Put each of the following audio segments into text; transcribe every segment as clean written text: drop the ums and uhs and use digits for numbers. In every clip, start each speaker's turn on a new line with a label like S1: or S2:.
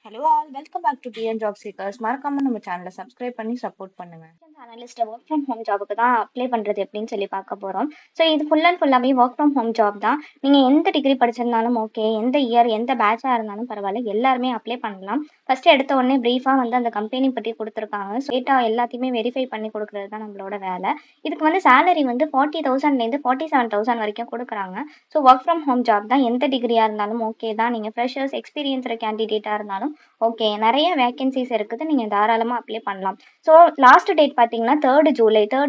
S1: Hello all welcome back to TN job seekers. மறக்காம நம்ம சேனலை சப்ஸ்கிரைப் பண்ணி சப்போர்ட் பண்ணுங்க. அனலிஸ்ட் ஒர்க் ஃப்ரம் ஹோம் ஜாபுக்கு தான் அப்ளை பண்ணுறது எப்படின்னு சொல்லி பார்க்க போகிறோம். ஸோ இது ஃபுல் அண்ட் ஃபுல்லாகவே ஒர்க் ஃப்ரம் ஹோம் ஜாப் தான். நீங்கள் எந்த டிகிரி படிச்சிருந்தாலும் ஓகே, எந்த இயர் எந்த பேட்சாக இருந்தாலும் பரவாயில்ல, எல்லாருமே அப்ளை பண்ணலாம். ஃபஸ்ட்டு எடுத்த உடனே ப்ரீஃபாக வந்து அந்த கம்பெனி பற்றி கொடுத்துருக்காங்க. ஸோ டேட்டா எல்லாத்தையுமே வெரிஃபை பண்ணி கொடுக்குறது தான் நம்மளோட வேலை. இதுக்கு வந்து சேலரி வந்து 40,000லேருந்து 47,000 வரைக்கும் கொடுக்குறாங்க. So work from home job தான். எந்த டிகிரியாக இருந்தாலும் ஓகே தான். நீங்கள் ஃப்ரெஷர்ஸ் எக்ஸ்பீரியன்ஸ்டு கேண்டிடேட்டாக இருந்தாலும் ஓகே, நிறைய வேகன்சிஸ் இருக்குது. நீங்கள் தாராளமாக அப்ளை பண்ணலாம். ஸோ லாஸ்ட் டேட் பார்த்தீங்கன்னா 3rd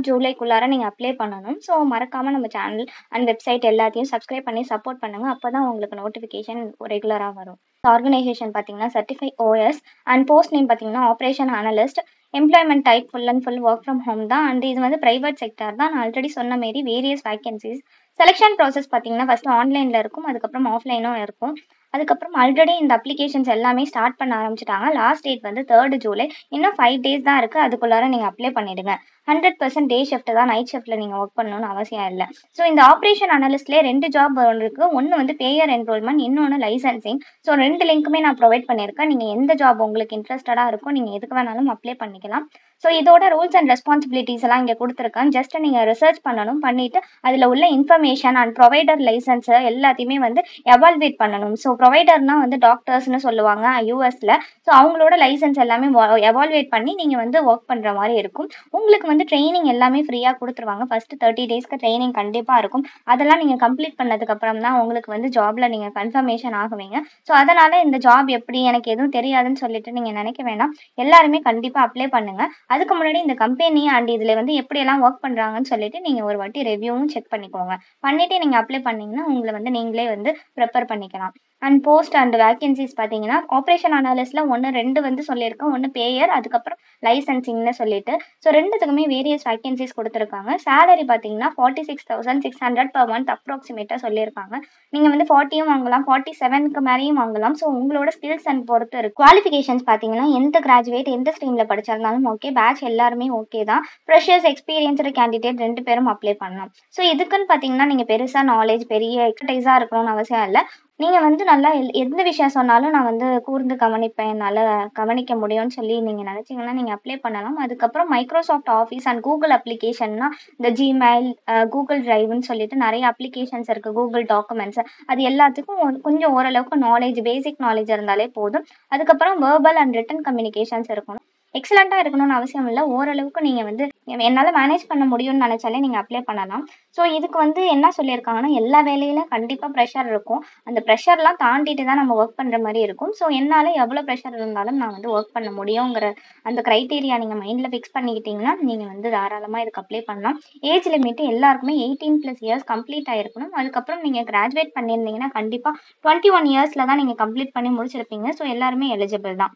S1: ஜூலைக்குள்ளார நீங்கள் அப்ளை பண்ணணும். ஸோ மறக்காமல் நம்ம சேனல் அண்ட் வெப்சைட் எல்லாத்தையும் சப்ஸ்கிரைப் பண்ணி சப்போர்ட் பண்ணுங்கள். அப்போ தான் உங்களுக்கு நோட்டிஃபிகேஷன் ரெகுலராக வரும். ஆர்கனைசேஷன் பார்த்தீங்கன்னா certify OS and post name பார்த்தீங்கன்னா operation analyst. Employment type full and full work from home தான். அண்ட் இது வந்து ப்ரைவேட் செக்டர் தான். நான் ஆல்ரெடி சொன்ன மாரி வேரியஸ் வேகன்சிஸ். செலெக்ஷன் ப்ராசஸ் பார்த்தீங்கன்னா ஃபஸ்ட்டு ஆன்லைனில் இருக்கும், அதுக்கப்புறம் ஆஃப்லைனும் இருக்கும். அதுக்கப்புறம் ஆல்ரெடி இந்த அப்ளிகேஷன்ஸ் எல்லாமே ஸ்டார்ட் பண்ண ஆரம்பிச்சிட்டாங்க. லாஸ்ட் டேட் வந்து 3rd ஜூலை. இன்னும் 5 டேஸ் தான் இருக்குது. அதுக்குள்ளார நீங்கள் அப்ளை பண்ணிவிடுங்க. 100% டே ஷிஃப்ட் தான், நைட் ஷிஃப்ட்டில் நீங்கள் ஒர்க் பண்ணணும்னு அவசியம் இல்லை. ஸோ இந்த ஆப்ரேஷன் அனலிஸ்ட்லேயே 2 ஜாப் இருக்குது. ஒன்று வந்து பேயர் என்ரோல்மெண்ட், இன்னொன்று லைசன்சிங். ஸோ 2 லிங்க்குமே நான் ப்ரொவைட் பண்ணியிருக்கேன். நீங்கள் எந்த ஜாப் உங்களுக்கு இன்ட்ரெஸ்டடாக இருக்கோ நீங்கள் எதுக்கு வேணாலும் அப்ளை பண்ணிக்கலாம். ஸோ இதோட ரூல்ஸ் அண்ட் ரெஸ்பான்சிபிலிட்டிஸ் எல்லாம் இங்கே கொடுத்துருக்கேன். ஜஸ்ட் நீங்கள் ரிசர்ச் பண்ணணும், பண்ணிவிட்டு அதில் உள்ள இன்ஃபர்மேஷன் அண்ட் ப்ரொவைடர் லைசன்ஸு எல்லாத்தையுமே வந்து எவால்வேட் பண்ணணும். ஸோ ப்ரொவைடர்னால் வந்து டாக்டர்ஸ்னு சொல்லுவாங்க யூஎஸில். ஸோ அவங்களோட லைசன்ஸ் எல்லாமே எவால்வேட் பண்ணி நீங்கள் வந்து ஒர்க் பண்ணுற மாதிரி இருக்கும். உங்களுக்கு வந்து ட்ரைனிங் எல்லாமே ஃப்ரீயாக கொடுத்துருவாங்க. ஃபஸ்ட்டு 30 டேஸ்க்கு ட்ரைனிங் கண்டிப்பாக இருக்கும். அதெல்லாம் நீங்கள் கம்ப்ளீட் பண்ணதுக்கப்புறம் தான் உங்களுக்கு வந்து ஜாபில் நீங்கள் கன்ஃபர்மேஷன் ஆகுவீங்க. ஸோ அதனால் இந்த ஜாப் எப்படி எனக்கு எதுவும் தெரியாதுன்னு சொல்லிட்டு நீங்கள் நினைக்க வேண்டாம். எல்லாருமே கண்டிப்பாக அப்ளை பண்ணுங்கள். அதுக்கு முன்னாடி இந்த கம்பெனி அண்ட் இதில் வந்து எப்படியெல்லாம் ஒர்க் பண்ணுறாங்கன்னு சொல்லிட்டு நீங்கள் ஒரு வாட்டி ரிவ்யூவும் செக் பண்ணிக்கோங்க. பண்ணிவிட்டு நீங்கள் அப்ளை பண்ணிங்கன்னா உங்களை வந்து நீங்களே வந்து ப்ரிப்பேர் பண்ணிக்கலாம். அண்ட் போஸ்ட் அண்ட் வேகன்சிஸ் பார்த்தீங்கன்னா ஆப்ரேஷன் அனாலிஸ்டில் 2 வந்து சொல்லியிருக்கேன். ஒன்று பேயர், அதுக்கப்புறம் லைசன்சிங்னு சொல்லிட்டு. ஸோ 2த்துக்குமே வேரியஸ் வேகன்சிஸ் கொடுத்துருக்காங்க. சேலரி பார்த்தீங்கன்னா 46,600 per month அப்ராக்சிமேட்டாக சொல்லியிருக்காங்க. நீங்கள் வந்து 40யும் வாங்கலாம், 47க்கு மேலேயும் வாங்கலாம். ஸோ உங்களோட ஸ்கில்ஸ் அண்ட் பொறுத்து இருக்குது. குவாலிஃபிகேஷன்ஸ் பார்த்தீங்கன்னா எந்த கிராஜுவேட் எந்த ஸ்ட்ரீமில் படிச்சிருந்தாலும் ஓகே, பேட்ச் எல்லாருமே ஓகே தான். ஃப்ரெஷர்ஸ் எக்ஸ்பீரியன்ஸ்டு கேண்டிடேட் 2 பேரும் அப்ளை பண்ணலாம். ஸோ இதுக்குன்னு பார்த்தீங்கன்னா நீங்கள் பெருசாக நாலேஜ் பெரிய எக்ஸ்பர்டைஸாக இருக்கணும்னு அவசியம் இல்லை. நீங்கள் வந்து நல்லா எந்த விஷயம் சொன்னாலும் நான் வந்து கூர்ந்து கவனிப்பேன், என்னால் கவனிக்க முடியும்னு சொல்லி நீங்கள் நினச்சிங்கன்னா நீங்கள் அப்ளை பண்ணலாம். அதுக்கப்புறம் மைக்ரோசாஃப்ட் ஆஃபீஸ் அண்ட் கூகுள் அப்ளிகேஷன்னா இந்த ஜிமெயில், கூகுள் ட்ரைவ்னு சொல்லிட்டு நிறைய அப்ளிகேஷன்ஸ் இருக்குது. கூகுள் டாக்குமெண்ட்ஸ், அது எல்லாத்துக்கும் கொஞ்சம் ஓரளவுக்கு நாலேஜ், பேசிக் நாலேஜ் இருந்தாலே போதும். அதுக்கப்புறம் வேர்பல் அண்ட் ரிட்டன் கம்யூனிகேஷன்ஸ் இருக்கணும். எக்ஸலண்ட்டாக இருக்கணும்னு அவசியம் இல்லை. ஓரளவுக்கு நீங்கள் வந்து என்னால் மேனேஜ் பண்ண முடியும்னு நினச்சாலே நீங்கள் அப்ளை பண்ணலாம். ஸோ இதுக்கு வந்து என்ன சொல்லியிருக்காங்கன்னா எல்லா வேலையிலும் கண்டிப்பாக ப்ரெஷர் இருக்கும். அந்த ப்ரெஷர்லாம் தாண்டிட்டு தான் நம்ம ஒர்க் பண்ணுற மாதிரி இருக்கும். ஸோ என்னால் எவ்வளோ ப்ரெஷர் இருந்தாலும் நான் வந்து ஒர்க் பண்ண முடியுங்கிற அந்த க்ரைட்டீரியா நீங்கள் மைண்டில் ஃபிக்ஸ் பண்ணிக்கிட்டிங்கன்னா நீங்கள் வந்து தாராளமாக இதுக்கு அப்ளை பண்ணலாம். ஏஜ் லிமிட்டு எல்லாருக்குமே 18+ இயர்ஸ் கம்ப்ளீட் ஆகிருக்கணும். அதுக்கப்புறம் நீங்கள் கிராஜுவேட் பண்ணியிருந்தீங்கன்னா கண்டிப்பாக 21 இயர்ஸில் தான் நீங்கள் கம்ப்ளீட் பண்ணி முடிச்சிருப்பீங்க. ஸோ எல்லாருமே எலிஜிபிள் தான்.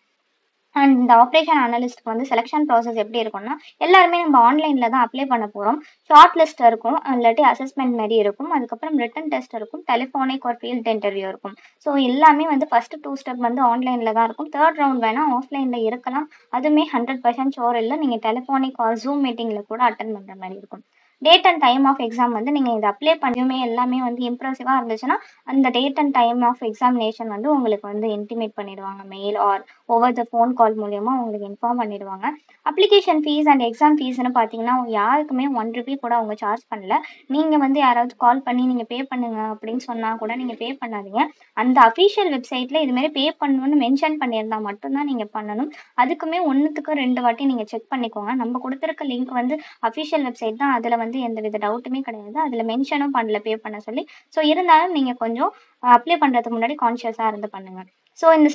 S1: அண்ட் இந்த ஆப்ரேஷன் அனலிஸ்ட்க்கு வந்து செலெக்ஷன் ப்ராசஸ் எப்படி இருக்கும்னா எல்லாருமே நம்ம ஆன்லைனில் தான் அப்ளை பண்ண போகிறோம். ஷார்ட் லிஸ்ட் இருக்கும், இல்லாட்டி அசஸ்மெண்ட் மாதிரி இருக்கும். அதுக்கப்புறம் ரிட்டன் டெஸ்ட் இருக்கும், டெலிஃபோனிக் ஒரு ஃபீல்ட் இன்டர்வியூ இருக்கும். ஸோ எல்லாமே வந்து ஃபஸ்ட்டு 2 ஸ்டெப் வந்து ஆன்லைனில் தான் இருக்கும். 3rd ரவுண்ட் வேணால் ஆஃப்லைனில் இருக்கலாம். அதுவுமே 100% ஷோர் இல்லை. நீங்கள் டெலிஃபோனிக் ஆர் ஜூம் மீட்டிங்கில் கூட அட்டன் பண்ணுற மாதிரி இருக்கும். Date and time of exam வந்து நீங்கள் இதை அப்ளை பண்ணியுமே எல்லாமே வந்து இம்ப்ரெசிவாக இருந்துச்சுன்னா அந்த date and time of examination வந்து உங்களுக்கு வந்து இன்டிமேட் பண்ணிடுவாங்க. Mail or over the phone call மூலயமா உங்களுக்கு இன்ஃபார்ம் பண்ணிடுவாங்க. அப்ளிகேஷன் ஃபீஸ் அண்ட் எக்ஸாம் ஃபீஸ்னு பார்த்தீங்கன்னா யாருக்குமே 1 ரூபி கூட அவங்க சார்ஜ் பண்ணல. நீங்கள் வந்து யாராவது கால் பண்ணி நீங்கள் பே பண்ணுங்க அப்படின்னு சொன்னால் கூட நீங்கள் பே பண்ணாதீங்க. அந்த அஃபிஷியல் வெப்சைட்டில் இதுமாரி பே பண்ணணும்னு மென்ஷன் பண்ணியிருந்தால் மட்டும்தான் நீங்கள் பண்ணணும். அதுக்குமே 1க்கு 2 வாட்டி நீங்கள் செக் பண்ணிக்கோங்க. நம்ம கொடுத்துருக்க லிங்க் வந்து அஃபிஷியல் வெப்சைட் தான், அதில் வந்து எந்த வித டவுட்டுமே கிடையாது. அதில் மென்ஷனும் பண்ணல பே பண்ண சொல்லி. ஸோ இருந்தாலும் நீங்கள் கொஞ்சம் அப்ளை பண்ணுறதுக்கு முன்னாடி கான்ஷியஸாக இருந்து பண்ணுங்கள். ஸோ இந்த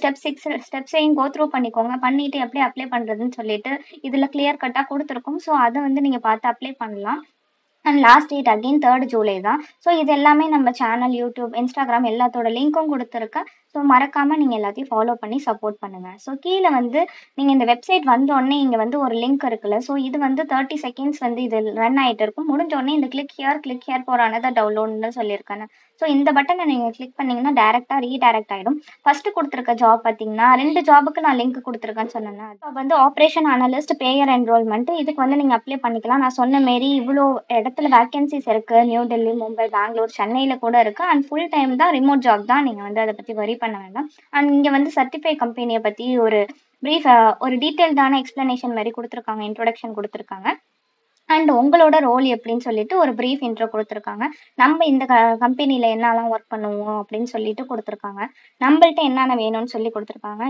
S1: ஸ்டெப்ஸையும் கோ த்ரூ பண்ணிக்கோங்க. பண்ணிவிட்டு எப்படி அப்ளை பண்ணுறதுன்னு சொல்லிட்டு இதில் கிளியர் கட்டாக கொடுத்துருக்கோம். ஸோ அதை வந்து நீங்கள் பார்த்து அப்ளை பண்ணலாம். And last date again 3rd July தான். ஸோ இது எல்லாமே நம்ம சேனல், யூடியூப், இன்ஸ்டாகிராம் எல்லாத்தோட லிங்க்கும் கொடுத்துருக்கேன். ஸோ மறக்காமல் நீங்கள் எல்லாத்தையும் ஃபாலோ பண்ணி சப்போர்ட் பண்ணுங்கள். ஸோ கீழே வந்து நீங்கள் இந்த வெப்சைட் வந்தோடனே இங்கே வந்து ஒரு லிங்க் இருக்குல்ல, ஸோ இது வந்து 30 செகண்ட்ஸ் வந்து இது ரன் ஆகிட்டு இருக்கும். முடிஞ்சோடனே இந்த கிளிக் ஹியர் ஃபார் அனதர் டவுன்லோட்னு சொல்லியிருக்கேன். ஸோ இந்த பட்டனை நீங்கள் கிளிக் பண்ணிங்கன்னா டேரெக்டாக ரீடைரக்ட் ஆகிடும். ஃபஸ்ட்டு கொடுத்துருக்க ஜாப் பார்த்தீங்கன்னா 2 ஜாபுக்கு நான் லிங்க் கொடுத்துருக்கேன்னு சொன்னேன்னா அது வந்து ஆப்ரேஷன் அனலிஸ்ட் பேயர் என்ரோல்மெண்ட். இதுக்கு வந்து நீங்கள் அப்ளை பண்ணிக்கலாம். நான் சொன்ன மாரி இவ்வளோ இடத்துல வேகன்சிஸ் இருக்குது. நியூ டெல்லி, மும்பை, பெங்களூர், சென்னையில் கூட இருக்குது. அண்ட் ஃபுல் டைம் தான், ரிமோட் ஜாப் தான். நீங்கள் வந்து அதை பற்றி வரி பண்ண வேண்டாம். அண்ட் இங்கே வந்து சர்டிஃபை கம்பெனியை பற்றி ஒரு ப்ரீஃப் ஒரு டீட்டெயில்டான எக்ஸ்ப்ளனேஷன் மாதிரி கொடுத்துருக்காங்க, இன்ட்ரோடக்ஷன் கொடுத்துருக்காங்க. அண்ட் உங்களோட ரோல் எப்படின்னு சொல்லிட்டு ஒரு ப்ரீஃப் இன்ட்ரோ கொடுத்துருக்காங்க. நம்ம இந்த கம்பெனியில் என்னெல்லாம் ஒர்க் பண்ணுவோம் அப்படின்னு சொல்லிட்டு கொடுத்துருக்காங்க. நம்மள்ட்ட என்னென்ன வேணும்னு சொல்லி கொடுத்துருக்காங்க.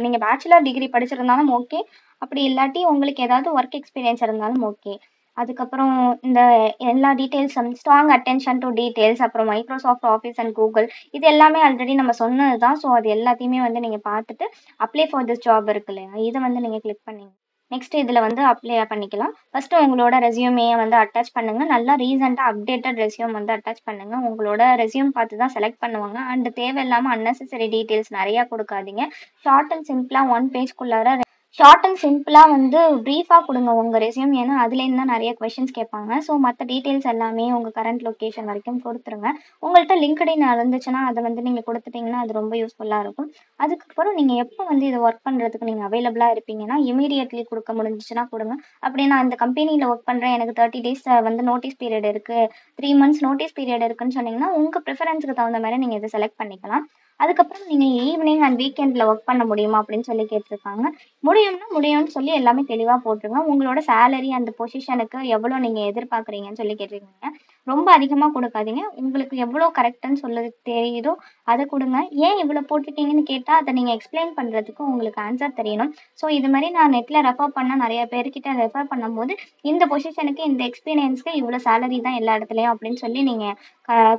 S1: நீங்கள் பேச்சுலர் டிகிரி படிச்சிருந்தாலும் ஓகே, அப்படி இல்லாட்டி உங்களுக்கு ஏதாவது ஒர்க் எக்ஸ்பீரியன்ஸ் இருந்தாலும் ஓகே. அதுக்கப்புறம் இந்த எல்லா details strong attention to details, அப்புறம் மைக்ரோசாஃப்ட் ஆஃபீஸ் அண்ட் கூகுள், இது எல்லாமே ஆல்ரெடி நம்ம சொன்னது தான். ஸோ அது எல்லாத்தையுமே வந்து நீங்கள் பார்த்துட்டு அப்ளை ஃபார் திஸ் ஜாப் இருக்கு இல்லையா, இதை வந்து நீங்கள் கிளிக் பண்ணி நெக்ஸ்ட் இதில் வந்து அப்ளை பண்ணிக்கலாம். ஃபஸ்ட்டு உங்களோட ரெஸ்யூமையை வந்து அட்டாச் பண்ணுங்கள். நல்லா ரீசெண்டாக அப்டேட்டட் ரெஸ்யூம் வந்து அட்டாச் பண்ணுங்கள். உங்களோட ரெஸ்யூம் பார்த்து தான் செலக்ட் பண்ணுவாங்க. அண்ட் தேவையில்லாமல் அன்னெசரி டீட்டெயில்ஸ் நிறையா கொடுக்காதீங்க. ஷார்ட் அண்ட் சிம்பிளாக 1 பேஜ்க்குள்ளார ஷார்ட் அண்ட் சிம்பிளாக வந்து ப்ரீஃபாக கொடுங்க உங்கள் ரெஸ்யூம். ஏன்னா அதுலேருந்து தான் நிறைய கொஷின்ஸ் கேட்பாங்க. ஸோ மற்ற டீட்டெயில்ஸ் எல்லாமே உங்கள் கரண்ட் லொக்கேஷன் வரைக்கும் கொடுத்துருங்க. உங்கள்கிட்ட லிங்க்டின் இருந்துச்சுன்னா அதை வந்து நீங்கள் கொடுத்துட்டிங்கன்னா அது ரொம்ப யூஸ்ஃபுல்லாக இருக்கும். அதுக்கப்புறம் நீங்கள் எப்போ வந்து இதை ஒர்க் பண்ணுறதுக்கு நீங்கள் அவைலபிளாக இருப்பீங்கன்னா இமீடியட்லி கொடுக்க முடிஞ்சிச்சுன்னா கொடுங்க. அப்படி நான் இந்த கம்பெனியில் ஒர்க் பண்ணுறேன், எனக்கு 30 days வந்து நோட்டீஸ் பீரியட் இருக்குது, 3 months நோட்டீஸ் பீரியட் இருக்குன்னு சொன்னீங்கன்னா உங்கள் ப்ரிஃபரன்ஸுக்கு தகுந்த மாதிரி நீங்கள் இதை செலக்ட் பண்ணிக்கலாம். அதுக்கப்புறம் நீங்கள் ஈவினிங் அண்ட் வீக்கெண்டில் ஒர்க் பண்ண முடியுமா அப்படின்னு சொல்லி கேட்டிருக்காங்க. முடியும்னு சொல்லி எல்லாமே தெளிவாக போட்டுருங்க. உங்களோட சேலரி அந்த பொசிஷனுக்கு எவ்வளோ நீங்கள் எதிர்பார்க்குறீங்கன்னு சொல்லி கேட்டிருக்கீங்க. ரொம்ப அதிகமாக கொடுக்காதீங்க. உங்களுக்கு எவ்வளோ கரெக்டுன்னு சொல்ல தெரியுதோ அதை கொடுங்க. ஏன் இவ்வளோ போட்டிருக்கீங்கன்னு கேட்டால் அதை நீங்கள் எக்ஸ்பிளைன் பண்ணுறதுக்கு உங்களுக்கு ஆன்சர் தெரியணும். ஸோ இது மாதிரி நான் நெட்டில் ரெஃபர் பண்ண நிறைய பேர்கிட்ட ரெஃபர் பண்ணும்போது இந்த பொசிஷனுக்கு இந்த எக்ஸ்பீரியன்ஸ்க்கு இவ்வளோ சேலரி தான் எல்லா இடத்துலையும் அப்படின்னு சொல்லி நீங்கள்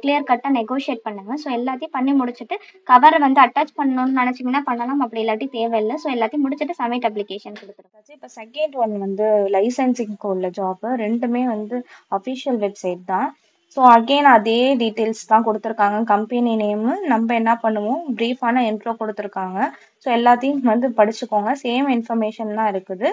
S1: கிளியர் கட்டாக நெகோஷியேட் பண்ணுங்கள். ஸோ எல்லாத்தையும் பண்ணி முடிச்சுட்டு கவரை வந்து அட்டாச் பண்ணணும்னு நினச்சிங்கன்னா பண்ணலாம், அப்படி இல்லாட்டி தேவையில்லை. ஸோ எல்லாத்தையும் முடிச்சுட்டு சப்மிட் அப்ளிகேஷன் கொடுத்துருக்காச்சு. இப்போ செகண்ட் ஒன் வந்து லைசன்சிங்க்கு உள்ள ஜாப்பு, ரெண்டுமே வந்து அஃபிஷியல் வெப்சைட் தான். ஸோ அகெயின் அதே டீட்டெயில்ஸ் தான் கொடுத்துருக்காங்க. கம்பெனி நேமு, நம்ம என்ன பண்ணுவோம், ப்ரீஃபான இன்ட்ரோ கொடுத்துருக்காங்க. ஸோ எல்லாத்தையும் வந்து படிச்சுக்கோங்க. சேம் இன்ஃபர்மேஷன் தான் இருக்குது.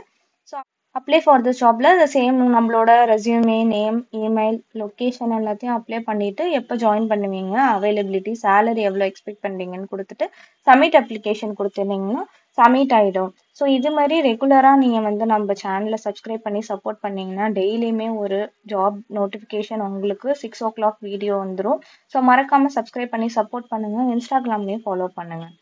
S1: ஸோ அப்ளை ஃபார் த ஜாப்ல சேம் நம்மளோட ரெஸ்யூமே, நேம், இமெயில், லொக்கேஷன் எல்லாத்தையும் அப்ளை பண்ணிட்டு எப்போ ஜாயின் பண்ணுவீங்க, அவைலபிலிட்டி, சேலரி எவ்வளோ எக்ஸ்பெக்ட் பண்ணுறீங்கன்னு கொடுத்துட்டு சப்மிட் அப்ளிகேஷன் கொடுத்துருந்தீங்கன்னா சப்மிட் ஆகிடும். ஸோ இது மாதிரி ரெகுலராக நீங்கள் வந்து நம்ம சேனலை சப்ஸ்கிரைப் பண்ணி சப்போர்ட் பண்ணிங்கன்னா டெய்லியுமே ஒரு ஜாப் நோட்டிஃபிகேஷன் உங்களுக்கு 6 o'clock வீடியோ வந்துடும். ஸோ மறக்காமல் சப்ஸ்கிரைப் பண்ணி சப்போர்ட் பண்ணுங்கள். இன்ஸ்டாகிராம்லேயும் ஃபாலோ பண்ணுங்கள்.